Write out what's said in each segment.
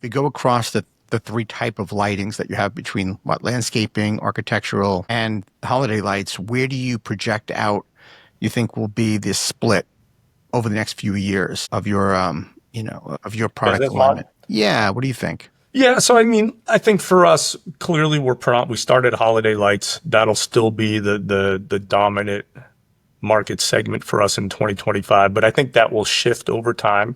we go across the three type of lightings that you have between what landscaping, architectural, and holiday lights, where do you project out you think will be this split over the next few years of your of your product Business model. alignment? Yeah, what do you think? Yeah, so I mean, I think for us, clearly we started holiday lights. That'll still be the dominant market segment for us in 2025, but I think that will shift over time.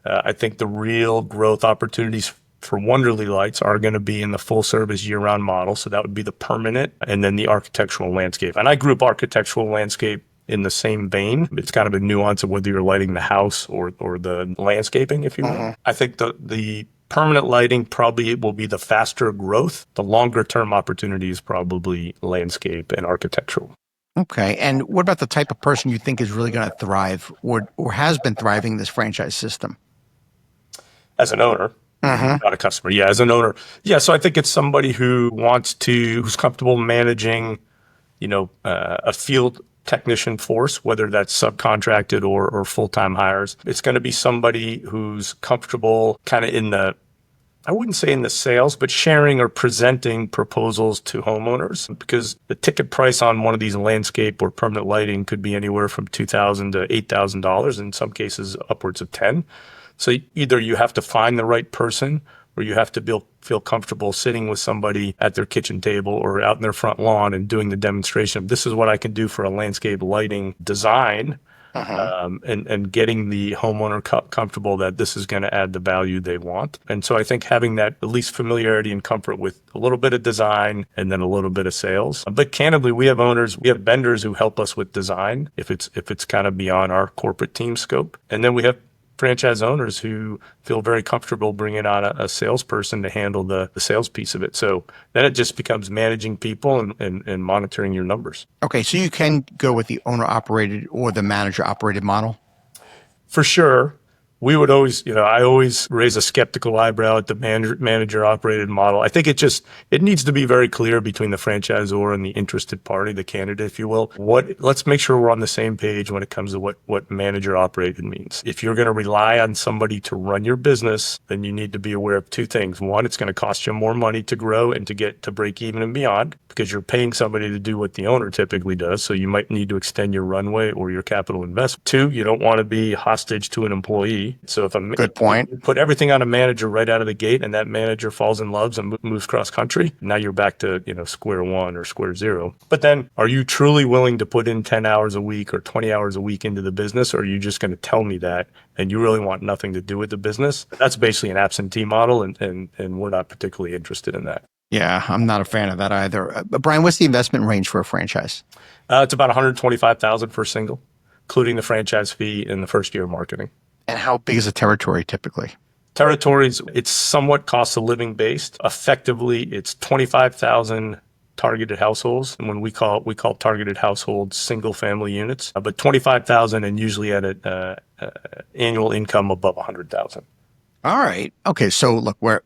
I think the real growth opportunities for Wonderly lights are going to be in the full service year-round model. So that would be the permanent and then the architectural landscape. And I group architectural landscape in the same vein. It's kind of a nuance of whether you're lighting the house or the landscaping, if you will. I think the permanent lighting probably will be the faster growth. The longer term opportunity is probably landscape and architectural. Okay. And what about the type of person you think is really going to thrive or has been thriving in this franchise system? As an owner, not a customer. Yeah, as an owner. Yeah, so I think it's somebody who's comfortable managing, a field technician force, whether that's subcontracted or full-time hires. It's going to be somebody who's comfortable kind of I wouldn't say in the sales, but sharing or presenting proposals to homeowners, because the ticket price on one of these landscape or permanent lighting could be anywhere from $2,000 to $8,000, in some cases upwards of 10. So either you have to find the right person or you have to feel comfortable sitting with somebody at their kitchen table or out in their front lawn and doing the demonstration of this is what I can do for a landscape lighting design. And getting the homeowner comfortable that this is going to add the value they want. And so I think having that at least familiarity and comfort with a little bit of design and then a little bit of sales. But candidly, we have vendors who help us with design if it's kind of beyond our corporate team scope. And then we have franchise owners who feel very comfortable bringing on a salesperson to handle the sales piece of it. So then it just becomes managing people and monitoring your numbers. Okay, so you can go with the owner-operated or the manager-operated model? For sure. We would always, I always raise a skeptical eyebrow at the manager operated model. I think it needs to be very clear between the franchisor and the interested party, the candidate, if you will. Let's make sure we're on the same page when it comes to what manager operated means. If you're going to rely on somebody to run your business, then you need to be aware of two things. One, it's going to cost you more money to grow and to get to break even and beyond, because you're paying somebody to do what the owner typically does. So you might need to extend your runway or your capital investment. Two, you don't want to be hostage to an employee. So if Good point. you put everything on a manager right out of the gate and that manager falls in love and moves cross country, now you're back to, square one or square zero. But then are you truly willing to put in 10 hours a week or 20 hours a week into the business? Or are you just going to tell me that and you really want nothing to do with the business? That's basically an absentee model and we're not particularly interested in that. Yeah, I'm not a fan of that either. Brian, what's the investment range for a franchise? It's about $125,000 for a single, including the franchise fee in the first year of marketing. And how big is a territory typically? Territories, it's somewhat cost of living based. Effectively, it's 25,000 targeted households. And when we call targeted households single family units, but 25,000 and usually at an annual income above 100,000. All right. Okay. So look, we're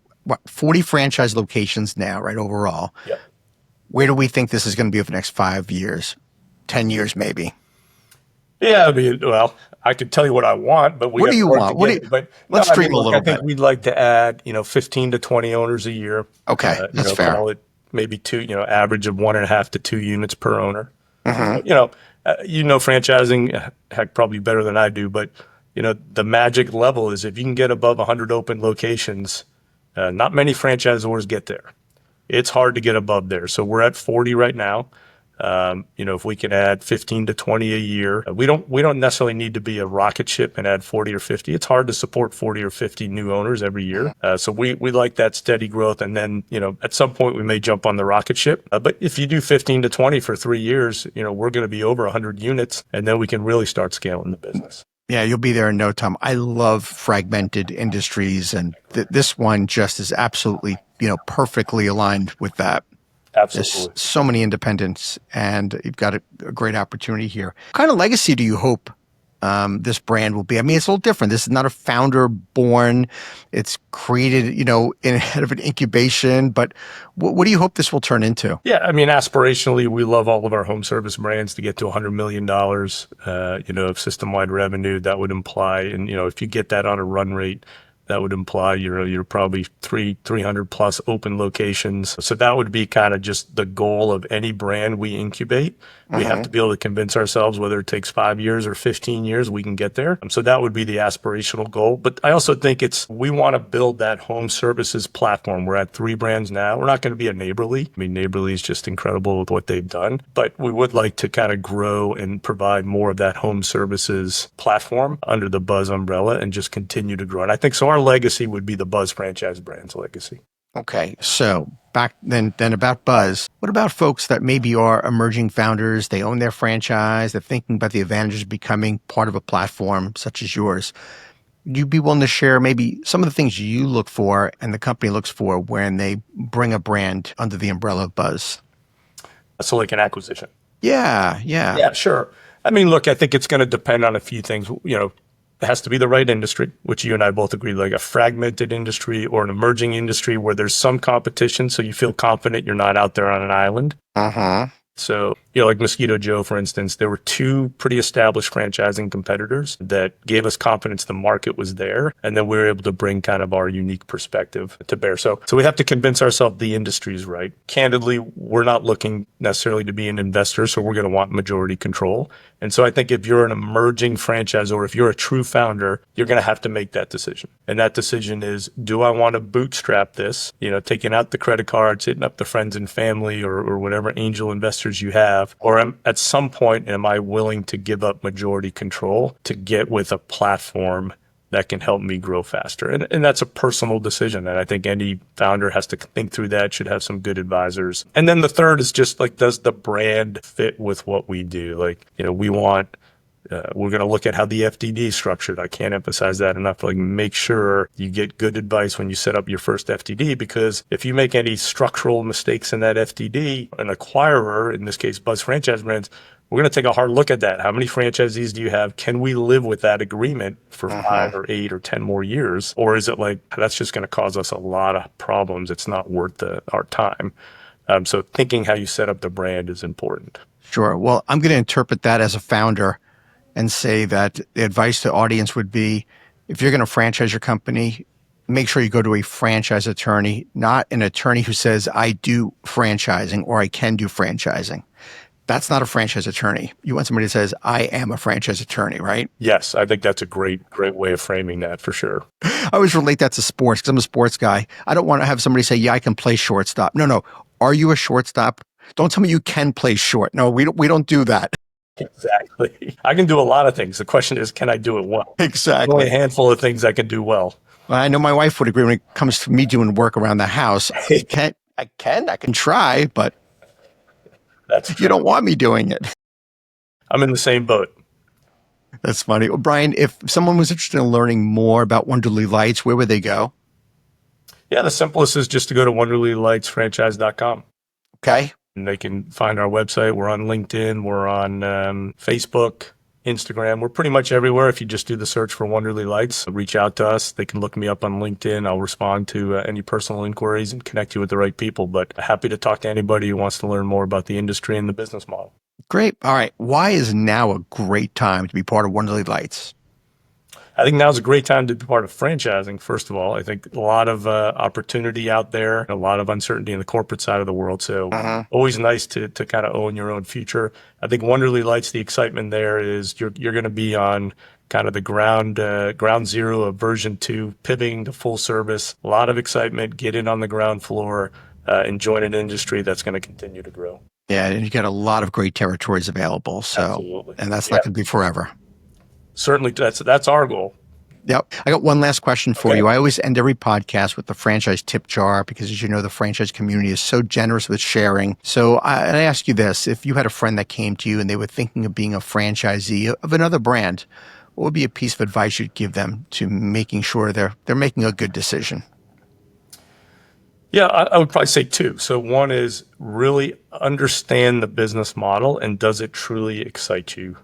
40 franchise locations now, right? Overall. Yep. Where do we think this is going to be over the next 5 years, 10 years, maybe? Yeah, I could tell you what I want, but what do you want? Let's dream a little bit. I think we'd like to add, 15 to 20 owners a year. Okay, that's fair. Call it maybe two, average of 1.5 to 2 units per owner. Franchising, heck, probably better than I do, but the magic level is if you can get above 100 open locations, not many franchisors get there. It's hard to get above there. So we're at 40 right now. If we can add 15 to 20 a year, we don't necessarily need to be a rocket ship and add 40 or 50. It's hard to support 40 or 50 new owners every year. So we like that steady growth. And then, at some point we may jump on the rocket ship. But if you do 15 to 20 for 3 years, we're going to be over 100 units and then we can really start scaling the business. Yeah, you'll be there in no time. I love fragmented industries and this one just is absolutely, perfectly aligned with that. Absolutely. There's so many independents and you've got a great opportunity here. What kind of legacy do you hope this brand will be? I mean, it's a little different. This is not a founder born. It's created, in head of an incubation, but what do you hope this will turn into? Yeah. I mean, aspirationally, we love all of our home service brands to get to $100 million, of system-wide revenue. That would imply, and, if you get that on a run rate, That would imply you're probably 300 plus open locations. So that would be kind of just the goal of any brand we incubate. We have to be able to convince ourselves, whether it takes 5 years or 15 years, we can get there. So that would be the aspirational goal. But I also think we want to build that home services platform. We're at 3 brands now. We're not going to be a Neighborly. I mean, Neighborly is just incredible with what they've done, but we would like to kind of grow and provide more of that home services platform under the Buzz umbrella and just continue to grow. And I think so our legacy would be the Buzz franchise brand's legacy. Okay, so back then about Buzz, what about folks that maybe are emerging founders? They own their franchise. They're thinking about the advantages of becoming part of a platform such as yours. Would you be willing to share maybe some of the things you look for and the company looks for when they bring a brand under the umbrella of Buzz? So like an acquisition. Yeah. Yeah, sure. I mean, look, I think it's going to depend on a few things. It has to be the right industry, which you and I both agree, like a fragmented industry or an emerging industry where there's some competition. So you feel confident you're not out there on an island. So, like Mosquito Joe, for instance, there were 2 pretty established franchising competitors that gave us confidence the market was there. And then we were able to bring kind of our unique perspective to bear. So we have to convince ourselves the industry is right. Candidly, we're not looking necessarily to be an investor, so we're going to want majority control. And so I think if you're an emerging franchise or if you're a true founder, you're going to have to make that decision. And that decision is, do I want to bootstrap this, taking out the credit cards, hitting up the friends and family or whatever angel investors you have, or at some point, am I willing to give up majority control to get with a platform that can help me grow faster? And that's a personal decision. And I think any founder has to think through that, should have some good advisors. And then the third is just like, does the brand fit with what we do? Like, we're going to look at how the FDD is structured. I can't emphasize that enough. Like, make sure you get good advice when you set up your first FDD, because if you make any structural mistakes in that FDD, an acquirer, in this case, Buzz Franchise Brands, we're going to take a hard look at that. How many franchisees do you have? Can we live with that agreement for 5 or 8 or 10 more years? Or is it like, that's just going to cause us a lot of problems? It's not worth our time. So thinking how you set up the brand is important. Sure. Well, I'm going to interpret that as a founder and say that the advice to the audience would be, if you're going to franchise your company, make sure you go to a franchise attorney, not an attorney who says, I do franchising or I can do franchising. That's not a franchise attorney. You want somebody who says, I am a franchise attorney, right? Yes, I think that's a great way of framing that for sure. I always relate that to sports because I'm a sports guy. I don't want to have somebody say, yeah, I can play shortstop. No. Are you a shortstop? Don't tell me you can play short. No, we don't do that. Exactly. I can do a lot of things. The question is, can I do it well? Exactly. Only a handful of things I can do well. Well, I know my wife would agree when it comes to me doing work around the house. I can try, but that's true. You don't want me doing it. I'm in the same boat. That's funny. Well, Brian, if someone was interested in learning more about Wonderly Lights, where would they go? Yeah, the simplest is just to go to wonderlylightsfranchise.com. Okay. And they can find our website. We're on LinkedIn. We're on Facebook, Instagram. We're pretty much everywhere. If you just do the search for Wonderly Lights, reach out to us. They can look me up on LinkedIn. I'll respond to any personal inquiries and connect you with the right people. But happy to talk to anybody who wants to learn more about the industry and the business model. Great. All right. Why is now a great time to be part of Wonderly Lights? I think now's a great time to be part of franchising, first of all. I think a lot of opportunity out there, a lot of uncertainty in the corporate side of the world. So always nice to kind of own your own future. I think Wonderly Lights, the excitement there is you're going to be on kind of the ground zero of version 2, pivoting to full service. A lot of excitement, get in on the ground floor, and join an industry that's going to continue to grow. Yeah, and you got a lot of great territories available. So, absolutely. And that's not going to be forever. Certainly, that's our goal. Yep. I got one last question for you. I always end every podcast with the franchise tip jar because, as you know, the franchise community is so generous with sharing. So I ask you this. If you had a friend that came to you and they were thinking of being a franchisee of another brand, what would be a piece of advice you'd give them to making sure they're making a good decision? Yeah, I would probably say 2. So one is really understand the business model and does it truly excite you?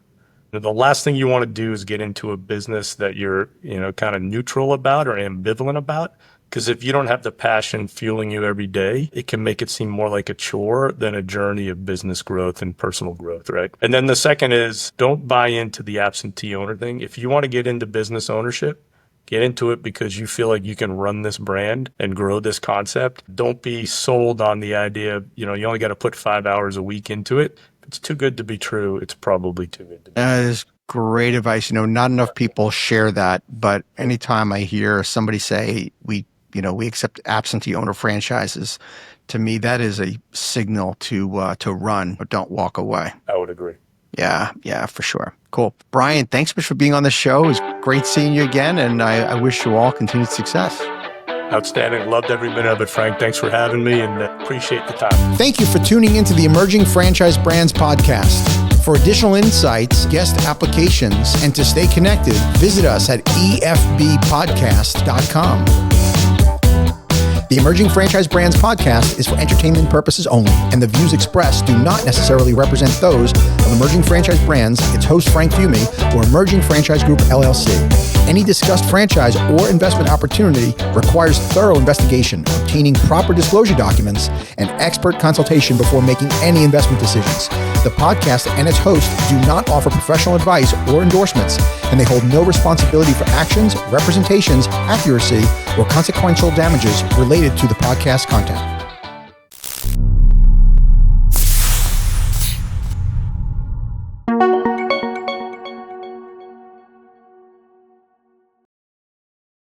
The last thing you want to do is get into a business that you're, kind of neutral about or ambivalent about. Because if you don't have the passion fueling you every day, it can make it seem more like a chore than a journey of business growth and personal growth, right? And then the second is don't buy into the absentee owner thing. If you want to get into business ownership, Get into it because you feel like you can run this brand and grow this concept. Don't be sold on the idea, you only got to put 5 hours a week into it. If it's too good to be true, it's probably too good to be true. That is great advice. Not enough people share that, but anytime I hear somebody say we accept absentee owner franchises, to me, that is a signal to run, but don't walk away. I would agree. Yeah, for sure. Cool. Brian, thanks so much for being on the show. It was great seeing you again, and I wish you all continued success. Outstanding. Loved every minute of it, Frank. Thanks for having me, and appreciate the time. Thank you for tuning into the Emerging Franchise Brands podcast. For additional insights, guest applications, and to stay connected, visit us at efbpodcast.com. The Emerging Franchise Brands podcast is for entertainment purposes only, and the views expressed do not necessarily represent those of Emerging Franchise Brands, its host Frank Fiume, or Emerging Franchise Group LLC. Any discussed franchise or investment opportunity requires thorough investigation, obtaining proper disclosure documents, and expert consultation before making any investment decisions. The podcast and its host do not offer professional advice or endorsements, and they hold no responsibility for actions, representations, accuracy, or consequential damages related to the podcast content.